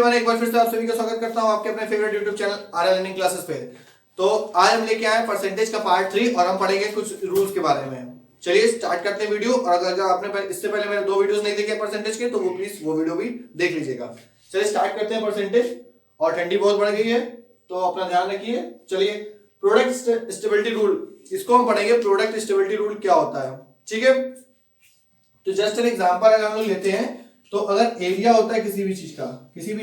Everyone, एक बार फिर से आप सभी का स्वागत करता हूं आपके अपने favourite YouTube channel RL learning classes पे। तो आज हम लेके आए परसेंटेज का पार्ट 3 और हम पढ़ेंगे कुछ रूल्स के बारे में। चलिए स्टार्ट करते हैं वीडियो। और अगर आपने इससे पहले मेरे 2 वीडियोस नहीं देखे परसेंटेज के तो वो प्लीज वो वीडियो भी देख लीजिएगा। चलिए स्टार्ट करते हैं परसेंटेज। और ठंडी बहुत बढ़ गई है तो अपना ध्यान रखिए। चलिए प्रोडक्ट स्टेबिलिटी रूल, इसको हम पढ़ेंगे। प्रोडक्ट स्टेबिलिटी रूल क्या होता है, ठीक है। तो जस्ट एन एग्जांपल अगर हम लोग लेते हैं तो अगर एरिया होता है किसी भी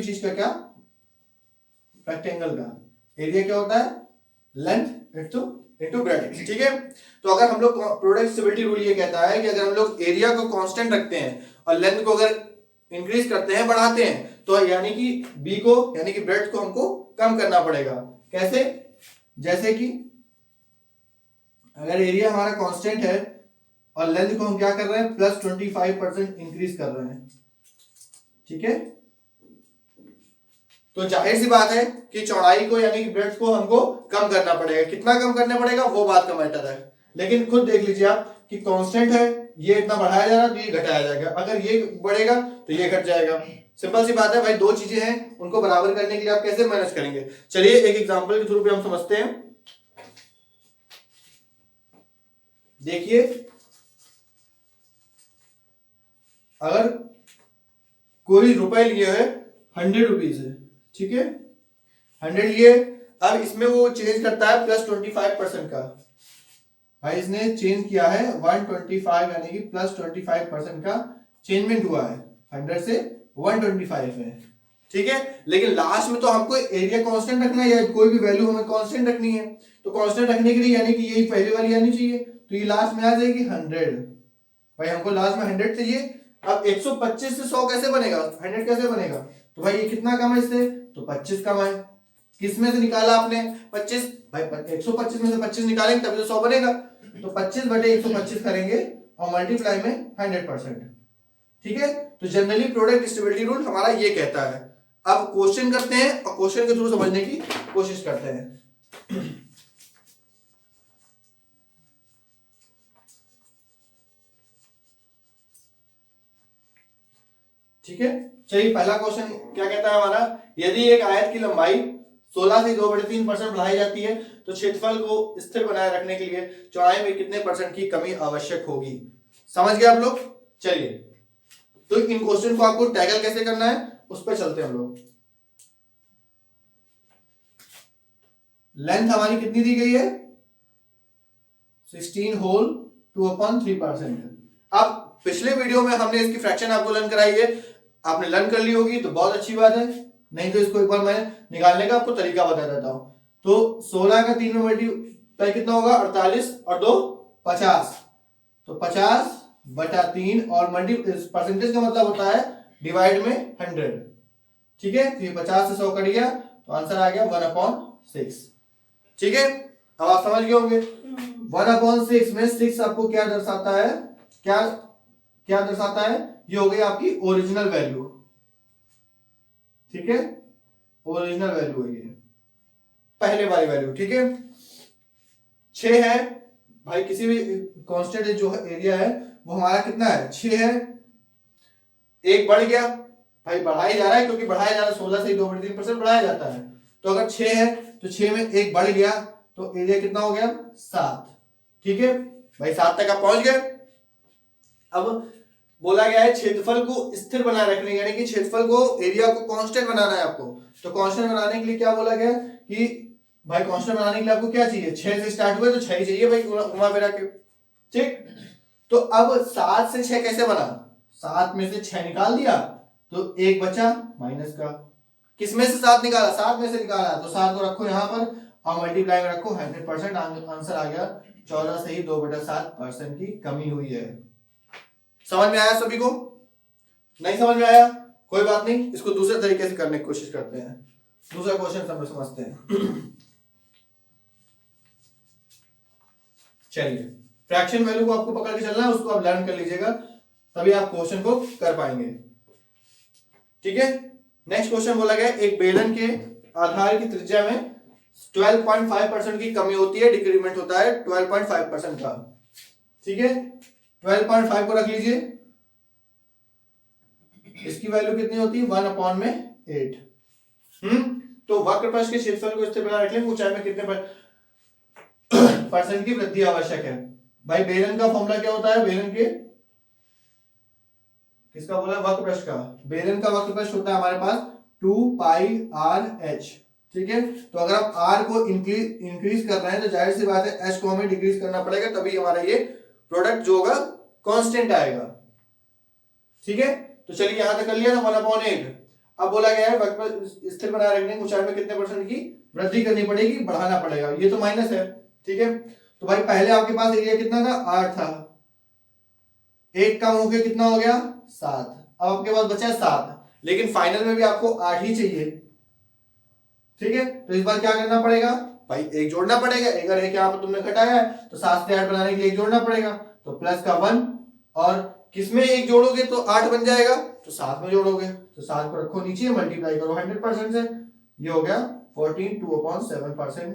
चीज का क्या, रेक्टेंगल का एरिया क्या होता है, लेंथ इनटू ब्रेथ, ठीक है। तो अगर हम लोग प्रोडक्ट स्टेबिलिटी रूल ये कहता है कि अगर हम लोग एरिया को कांस्टेंट रखते हैं और लेंथ को अगर इंक्रीज करते हैं, बढ़ाते हैं, तो यानी कि बी को यानी कि ब्रेथ को हमको कम करना पड़ेगा। कैसे? जैसे कि अगर एरिया हमारा कांस्टेंट है और लेंथ को हम क्या कर रहे हैं, प्लस 25% इंक्रीज कर रहे हैं, ठीक है। तो जाहिर सी बात है कि चौड़ाई को यानी कि ब्रेड्थ को हमको कम करना पड़ेगा। कितना कम करना पड़ेगा वो बात का मैटर है, लेकिन खुद देख लीजिए आप कि कांस्टेंट है, ये इतना बढ़ाया जा रहा है तो ये घटाया जाएगा, अगर ये बढ़ेगा तो ये घट जाएगा। सिंपल सी बात है भाई, दो चीजें हैं उनको बराबर करने के लिए आप कैसे मैनेज करेंगे। चलिए एक एग्जांपल के थ्रू पे हम समझते हैं। देखिए अगर कोई रुपए लिए है 100 रुपीज है, ठीक है, 100 लिए। अब इसमें वो चेंज करता है प्लस 25% का। भाई इसने चेंज किया है 125 यानी कि प्लस 25% का चेंजमेंट हुआ है, 100 से 125 में, ठीक है। लेकिन लास्ट में तो हमको एरिया कांस्टेंट रखना है या कोई भी वैल्यू हमें कांस्टेंट रखनी है। तो कांस्टेंट रखने के लिए यानी कि यही पहले वाली आनी चाहिए, तो ये लास्ट में आ जाएगी 100। भाई हमको लास्ट में 100 चाहिए। अब 125 से 100 कैसे बनेगा, 100 कैसे बनेगा? तो भाई ये कितना कम है इससे, तो 25 कम है। किस में से निकाला आपने? 25। भाई 125 में से 25 निकालेंगे तभी तो 100 बनेगा। तो 25 बटे 125 करेंगे और मल्टीप्लाई में 100%, ठीक है। तो जनरली प्रोडक्ट स्टेबिलिटी रूल हमारा ये कहता है। अब क्वेश्चन करते हैं और क्वेश्चन के थ्रू समझने की कोशिश करते हैं। ठीक है, चलिए पहला क्वेश्चन क्या कहता है हमारा, यदि एक आयत की लंबाई 16 से 2/3% बढ़ाई जाती है तो क्षेत्रफल को स्थिर बनाए रखने के लिए चौड़ाई में कितने % की कमी आवश्यक होगी। समझ गए आप लोग? चलिए तो इन क्वेश्चन को आपको टैकल कैसे करना है उस पर चलते हैं हम लोग। लेंथ हमारी कितनी दी गई है, 16 होल 2/3%। अब पिछले वीडियो में हमने इसकी फ्रैक्शन आपको लर्न कराई है, आपने लर्न कर ली होगी तो बहुत अच्छी बात है, नहीं तो इसको एक बार मैं निकालने का आपको तरीका बता देता हूं। तो 16 का 3 में मल्टीप्लाई कितना होगा, 48 और 2 50। तो 50/3 और परसेंटेज का मतलब होता है डिवाइड में 100, ठीक है। तो ये 50 से 100 कट गया तो आंसर आ गया 1/6, ठीक है। अब आप समझ गए होंगे 1/6 में 6 आपको क्या दर्शाता है, क्या दर्शाता है, ये हो गई आपकी ओरिजिनल वैल्यू, ठीक है। ओरिजिनल वैल्यू है ये, पहले वाली वैल्यू, ठीक है। 6 है भाई, किसी भी कांस्टेंट जो एरिया है वो हमारा कितना है, 6 है। एक बढ़ गया, भाई बढ़ाया जा रहा है क्योंकि बढ़ाया जा रहा है 16 से 2/3% बढ़ाया जाता है। तो अगर 6 है तो 6 में एक बढ़ गया तो एरिया कितना हो गया, 7, ठीक है। भाई 7 तक आप पहुंच गए। अब बोला गया है क्षेत्रफल को स्थिर बनाए रखने, यानी कि क्षेत्रफल को, एरिया को कांस्टेंट बनाना है आपको। तो कांस्टेंट बनाने के लिए क्या बोला गया कि भाई कांस्टेंट बनाने के लिए आपको क्या चाहिए, 6 से स्टार्ट हुए तो 6 ही चाहिए भाई, घुमा फिरा के, ठीक। तो अब 7 से 6 कैसे बना, 7 में से 6 निकाल दिया तो एक बचा माइनस का। किस में से 7 निकाला, 7 में से निकाला, तो 7 को रखो यहाँ पर और मल्टीप्लाई में रखो 100%। आंसर आ गया 14 से ही 2/7% की कमी हुई है। समझ में आया सभी को? नहीं समझ में आया कोई बात नहीं, इसको दूसरे तरीके से करने की कोशिश करते हैं। दूसरा क्वेश्चन सब समझते हैं। चलिए फ्रैक्शन वैल्यू को आपको पकड़ के चलना है, उसको आप लर्न कर लीजिएगा तभी आप क्वेश्चन को कर पाएंगे, ठीक है। नेक्स्ट क्वेश्चन बोला गया एक बेलन के आधार की त्रिज्या में 12.5% की कमी होती है, डिक्रीमेंट होता है 12.5% का, ठीक है। 12.5 को रख लीजिए, इसकी वैल्यू कितनी होती है 1/8, तो वक्रपृष्ठ के क्षेत्रफल को स्थिर बनाए रखने ऊंचाई में कितने परसेंट की वृद्धि आवश्यक है। भाई बेलन का फॉर्मूला क्या होता है, बेलन के किसका बोला, वक्रपृष्ठ का। बेलन का वक्रपृष्ठ होता है हमारे पास 2 पाई आर एच, ठीक है। तो अगर आप आर को इंक्रीज कर रहे हैं तो जाहिर सी बात है एच को हमें डिक्रीज करना पड़ेगा, तभी हमारा ये प्रोडक्ट जो होगा कांस्टेंट आएगा, ठीक है। तो चलिए यहां तक कर लिया था 1/8। अब बोला गया है वक्रपृष्ठ स्थिर बनाए रखने की ऊंचाई में कितने परसेंट की वृद्धि करनी पड़ेगी, बढ़ाना पड़ेगा, ये तो माइनस है, ठीक है। तो भाई पहले आपके पास एरिया कितना था, 8 था, 1 कम हो गया कितना हो गया 7, अब आपके पास बचा 7, लेकिन फाइनल में भी आपको 8 ही चाहिए, ठीक है। तो इस बार क्या करना पड़ेगा भाई, एक जोड़ना पड़ेगा, अगर एक यहाँ पर तुमने घटाया है तो 7 से 8 बनाने के लिए एक जोड़ना पड़ेगा, तो प्लस का 1, और किसमें एक जोड़ोगे तो 8 बन जाएगा, तो 7 में जोड़ोगे तो 7 को रखो नीचे, मल्टीप्लाई करो 100% से, ये हो गया 14 2/7%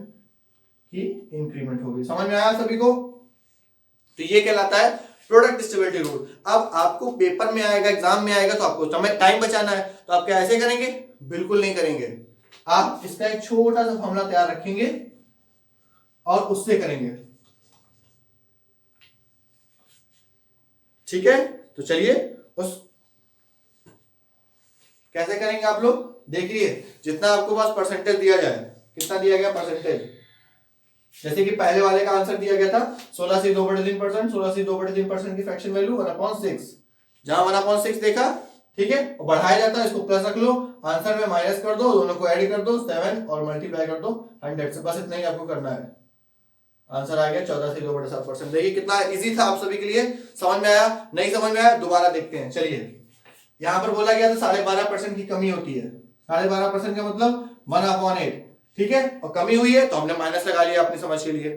की इंक्रीमेंट होगी। समझ में आया सभी को? तो ये कहलाता है प्रोडक्ट स्टेबिलिटी रूल। अब आपको पेपर में आएगा, एग्जाम में आएगा, तो आपको समय टाइम बचाना है, तो आप क्या ऐसे करेंगे, बिल्कुल नहीं करेंगे, आप इसका एक छोटा सा फॉर्मूला तैयार रखेंगे और उससे करेंगे, ठीक है। तो चलिए उस कैसे करेंगे आप लोग देखिए, जितना आपको पास परसेंटेज दिया जाए, कितना दिया गया परसेंटेज, जैसे कि पहले वाले का आंसर दिया गया था 16 से 2/3%, 16 से 2/3% की फ्रैक्शन वैल्यू 1/6, जहां 1/6 देखा, ठीक है, और बढ़ाया जाता है, इसको प्लस रख लो, आंसर में माइनस कर दो, दोनों को ऐड कर दो 7 और मल्टीप्लाई कर दो 100 से, बस इतना ही आपको करना है। आंसर आ गया 14 से 2/7%। देखिए कितना इजी था आप सभी के लिए, समझ में आया, नहीं समझ में आया दोबारा देखते हैं। चलिए यहां पर बोला गया था 12.5% की कमी होती है, 12.5% का मतलब 1/8, ठीक है, और कमी हुई है तो हमने माइनस लगा लिया अपनी समझ के लिए।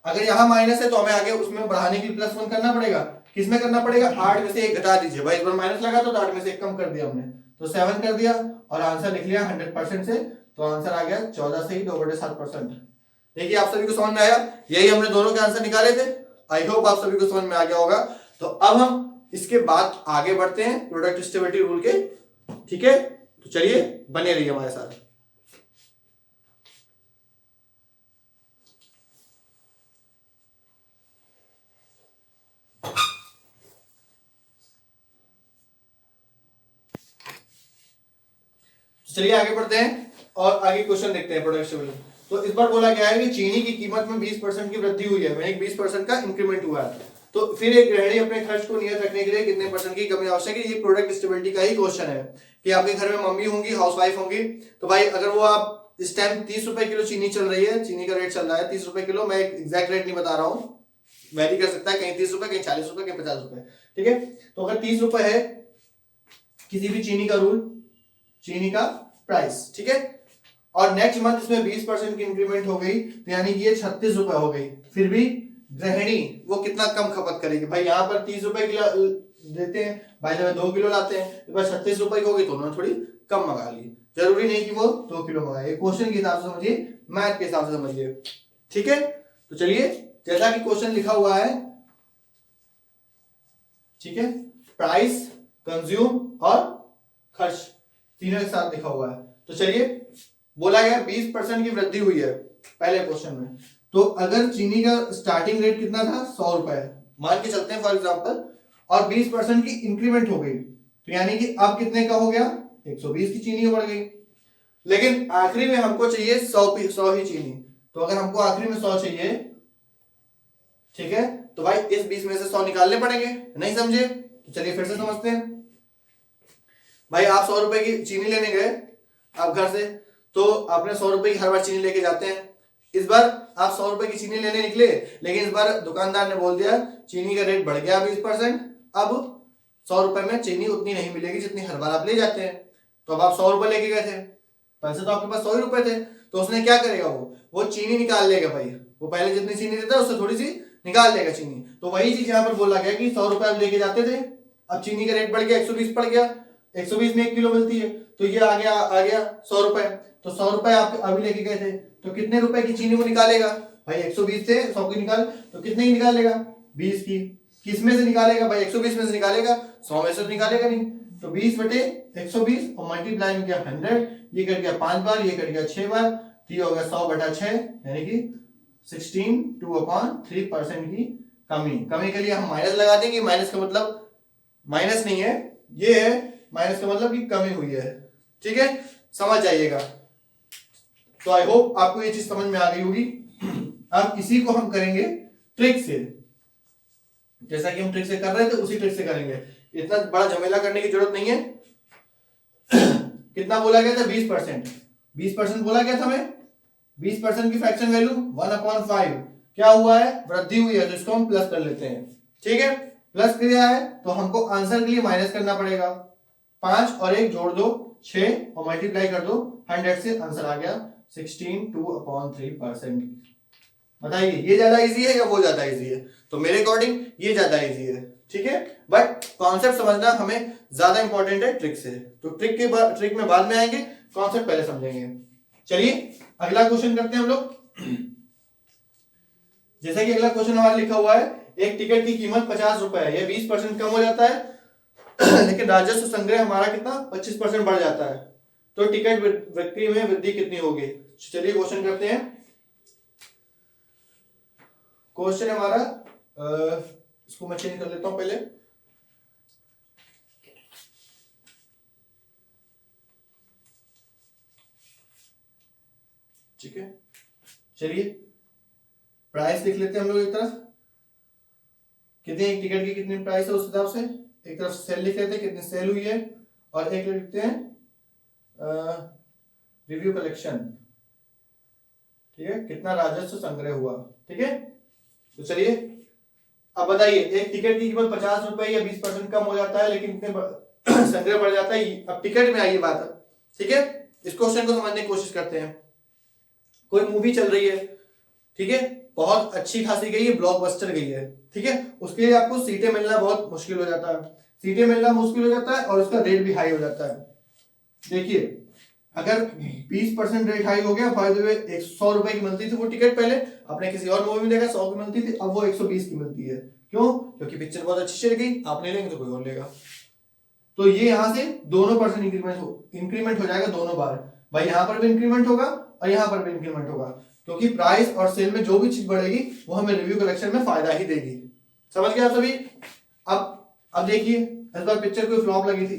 अगर यहाँ माइनस है तो हमें आगे उसमें बढ़ाने के लिए +1 करना पड़ेगा, किसमें करना पड़ेगा, 8 में से 1 घटा दीजिए भाई, इस बार माइनस लगा तो 8 में से 1 कम कर दिया हमने, तो 7 कर दिया और आंसर लिख लिया 100% से, तो आंसर आ गया 14 से ही 2/7%। देखिए आप सभी को समझ में आया, यही हमने दोनों के आंसर निकाले थे, आई होप आप सभी को समझ में आ गया होगा। तो अब हम इसके बाद आगे बढ़ते हैं प्रोडक्ट स्टेबिलिटी रूल के, ठीक है। तो चलिए बने रहिए हमारे साथ। चलिए आगे बढ़ते हैं और आगे क्वेश्चन देखते हैं प्रोडक्ट स्टेबिलिटी। तो इस बार बोला गया है कि चीनी की कीमत में 20% की वृद्धि हुई है, यानी 20% का इंक्रीमेंट हुआ है, तो फिर एक गृहिणी अपने खर्च को नियत रखने के लिए कितने परसेंट की कमी आवश्यक है। ये प्रोडक्ट स्टेबिलिटी का ही क्वेश्चन है कि आपके घर में मम्मी होंगी, हाउसवाइफ होंगी, तो भाई अगर वो आप इस टाइम 30 रुपए किलो चीनी चल रही है, चीनी का रेट चल रहा है 30 रुपए किलो, मैं एग्जैक्ट रेट नहीं बता रहा हूँ, वेरी कर सकता है, कहीं 30 रुपए, कहीं 40 रुपए, कहीं 50 रुपए, ठीक है। तो अगर 30 रुपए है किसी भी चीनी का रूल, चीनी का प्राइस, ठीक है, और नेक्स्ट मंथ इसमें 20% की इंक्रीमेंट हो गई, तो यानी कि ये 36 रुपए हो गई, फिर भी गृहिणी वो कितना कम खपत करेगी। भाई यहाँ पर 30 रुपए किलो देते हैं, भाई जब 2 किलो लाते हैं, तो 36 रुपए की होगी तो उन्होंने थोड़ी कम मंगा ली, जरूरी नहीं कि वो 2 किलो मंगाए, क्वेश्चन के हिसाब से समझिए, मैथ के हिसाब से समझिए, ठीक है। तो चलिए जैसा कि क्वेश्चन लिखा हुआ है, ठीक है, प्राइस, कंज्यूम और खर्च तीनों एक साथ लिखा हुआ है। तो चलिए बोला गया 20% की वृद्धि हुई है पहले क्वेश्चन में, तो अगर चीनी का स्टार्टिंग रेट कितना था 100 रुपए मान के चलते हैं फॉर एग्जांपल, और 20% की इंक्रीमेंट हो गई, तो यानी कि अब कितने का हो गया 120 की चीनी बढ़ गई, लेकिन आखिरी में हमको चाहिए 100 ही चीनी, तो अगर हमको आखिरी में 100 चाहिए, ठीक है, तो भाई इस 20 में से 100 निकालने पड़ेंगे, नहीं समझे, तो चलिए फिर से समझते हैं। भाई आप 100 रुपए की चीनी लेने गए आप घर से, तो आपने 100 रुपए की हर बार चीनी लेके जाते हैं, इस बार आप 100 रुपए की चीनी लेने निकले, लेकिन इस बार दुकानदार ने बोल दिया चीनी का रेट बढ़ गया 20%, अब 100 रुपए में चीनी उतनी नहीं मिलेगी जितनी हर बार आप ले जाते हैं। तो अब आप 100 रुपए लेके गए थे, पैसे तो आपके पास 100 रुपए थे, तो उसने क्या करेगा, वो चीनी निकाल लेगा भाई, वो पहले जितनी चीनी देता है उससे थोड़ी सी निकाल लेगा चीनी। तो वही चीज यहाँ पर बोला गया कि 100 रुपए आप लेके जाते थे, अब चीनी का रेट बढ़ गया 120 पड़ गया, 120 में 1 किलो मिलती है, तो ये आ गया 100 रुपए, तो 100 रुपए आप अभी लेके गए थे, तो कितने रुपए की चीनी वो निकालेगा भाई, 120 से 100 की निकाल, तो कितने की निकालेगा 20 की, किस में से निकालेगा भाई 120 में से निकालेगा, 100 में से तो निकालेगा नहीं, तो 20/120 और मल्टीप्लाई में क्या 100, ये कट गया 5 बार, ये कट गया 6 बार, तो ये हो गया 100/6 यानी कि 16 2/3% की कमी के लिए हम माइनस लगा देंगे। माइनस का मतलब माइनस नहीं है, ये है माइनस का मतलब कि कमी हुई है। ठीक है, समझ जाइएगा। तो आई होप आपको ये चीज समझ में आ गई होगी। अब इसी को हम करेंगे ट्रिक से, जैसा कि हम ट्रिक से कर रहे थे उसी ट्रिक से करेंगे। इतना बड़ा झमेला करने की जरूरत नहीं है। कितना बोला गया था? 20%। 20% बोला गया था हमें। 20% की फ्रैक्शन वैल्यू 1/5 क्या हुआ है? वृद्धि हुई है, तो इसको हम प्लस कर लेते हैं। ठीक है, प्लस किया है तो हमको आंसर के लिए माइनस करना पड़ेगा। 5 और 1 जोड़ दो 6 और मल्टीप्लाई कर दो 100 से, आंसर आ गया 16 2/3%। बताइए ये ज्यादा इजी है या वो ज्यादा इजी है? तो मेरे अकॉर्डिंग ये ज्यादा इजी है। ठीक है, बट कॉन्सेप्ट समझना हमें ज्यादा इंपॉर्टेंट है ट्रिक से। तो ट्रिक में बाद में आएंगे, कॉन्सेप्ट पहले समझेंगे। चलिए अगला क्वेश्चन करते हैं हम लोग। जैसा कि अगला क्वेश्चन हमारा लिखा हुआ है, एक टिकट की कीमत 50 रुपए है, यह 20% कम हो जाता है लेकिन राजस्व संग्रह हमारा कितना 25% बढ़ जाता है, तो टिकट बिक्री में वृद्धि कितनी होगी? चलिए क्वेश्चन करते हैं। क्वेश्चन हमारा इसको मैं चेंज कर लेता हूं पहले। ठीक है, चलिए प्राइस लिख लेते हैं हम लोग एक तरफ, कितने एक टिकट की कितनी प्राइस है उस हिसाब से। एक तरफ सेल लिख लेते हैं कितनी सेल हुई है, और एक लिखते हैं रिव्यू कलेक्शन। ठीक है, कितना राजस्व संग्रह हुआ। ठीक है, तो चलिए अब बताइए, एक टिकट की कीमत 50 रुपए या 20% कम हो जाता है लेकिन कितने संग्रह बढ़ जाता है। अब टिकट में आइए बात। ठीक है, इस क्वेश्चन को समझने की कोशिश करते हैं। कोई मूवी चल रही है, ठीक है, बहुत अच्छी खासी गई है, ब्लॉकबस्टर गई है, ठीक है, उसके लिए आपको सीटें मिलना बहुत मुश्किल हो जाता है। सीटें मिलना मुश्किल हो जाता है और उसका रेट भी हाई हो जाता है। देखिए अगर 20% रेट हाई हो गया, बाय द वे 100 रुपए की मिलती थी वो टिकट पहले, आपने किसी और मूवी में देखा 100 की मिलती थी, अब वो 120 की मिलती है। क्यों? क्योंकि पिक्चर बहुत अच्छी चल गई, आप नहीं लेंगे तो कोई और लेगा। तो ये यहां से दोनों परसेंट इंक्रीमेंट हो जाएगा दोनों बार। भाई यहां पर भी इंक्रीमेंट होगा और यहां पर भी इंक्रीमेंट होगा, क्योंकि प्राइस और सेल में जो भी चीज बढ़ेगी वो हमें रिव्यू कलेक्शन में फायदा ही देगी। समझ गए आप सभी? अब देखिए, इस बार पिक्चर कोई फ्लॉप लगी थी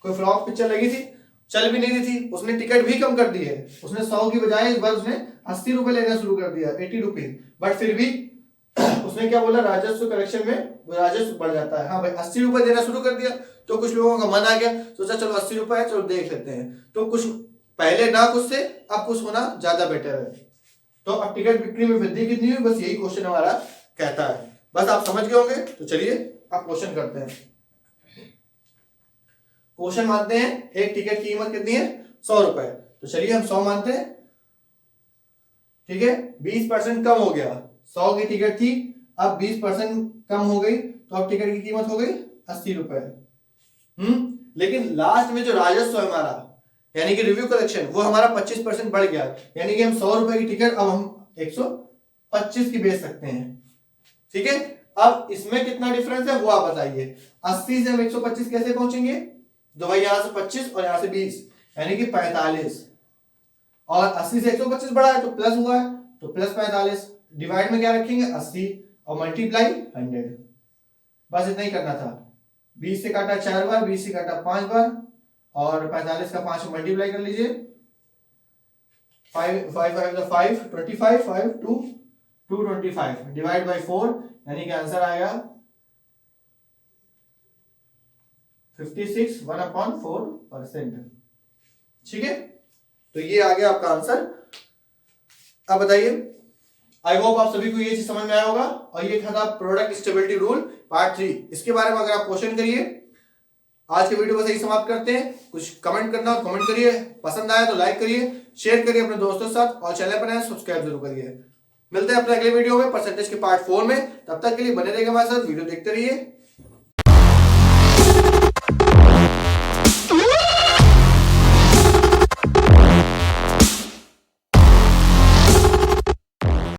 कोई फ्लॉप पिक्चर लगी थी, चल भी नहीं रही थी, उसने टिकट भी कम कर दी है। उसने 100 की बजाय इस बार उसने 80 रुपए लेना शुरू कर दिया, 80 रुपीज। बट फिर भी उसने क्या बोला, राजस्व कलेक्शन में राजस्व बढ़ जाता है। हाँ भाई 80 रुपए देना शुरू कर दिया, तो कुछ लोगों का मन आ गया, सोचा चलो 80 रुपए है, चलो देख लेते हैं। तो कुछ पहले ना कुछ से अब कुछ होना ज्यादा बेटर है। तो अब टिकट बिक्री में वृद्धि कितनी हुई, बस यही क्वेश्चन हमारा कहता है। बस आप समझ गए होंगे। तो चलिए अब क्वेश्चन करते हैं। क्वेश्चन मानते हैं एक टिकट की कीमत कितनी है 100 रुपए, तो चलिए हम 100 मानते हैं। ठीक है, 20% कम हो गया, 100 की टिकट थी, अब 20% कम हो गई, तो अब टिकट की कीमत हो गई 80 रुपए। लेकिन लास्ट में जो राजस्व है हमारा, यानी कि रिव्यू कलेक्शन, वो हमारा 25% बढ़ गया, यानी कि हम 100 रुपए की टिकट अब हम 125 की बेच सकते हैं। ठीक है, अब इसमें कितना डिफरेंस है वो आप बताइए। 80 से हम 125 कैसे पहुंचेंगे? तो भाई यहां से 25 और यहां से 20, यानी कि 45, और 80 से 125 बढ़ा है तो प्लस हुआ है, तो प्लस 45। डिवाइड में क्या रखेंगे 80 और मल्टीप्लाई 100। बस इतना ही करना था। 20 से काटा 4 बार, 20 से काटा 5 बार, और 45 का 5 मल्टीप्लाई कर लीजिए। 5 5 5 25, 5 2 225 डिवाइड बाय 4, यानी कि आंसर आएगा 56 1/4%। ठीक है, तो ये आ गया आपका आंसर। अब बताइए, आई होप आप सभी को ये चीज समझ में आया होगा। और ये था प्रोडक्ट स्टेबिलिटी रूल पार्ट 3। इसके बारे में अगर आप क्वेश्चन करिए। आज के वीडियो को सही समाप्त करते हैं। कुछ कमेंट करना हो कमेंट करिए, पसंद आया तो लाइक करिए, शेयर करिए अपने दोस्तों के साथ, और चैनल पर नए सब्सक्राइब जरूर करिए। मिलते हैं अपने अगले वीडियो में परसेंटेज के पार्ट 4 में। तब तक के लिए बने रहिएगा हमारे साथ, वीडियो देखते रहिए।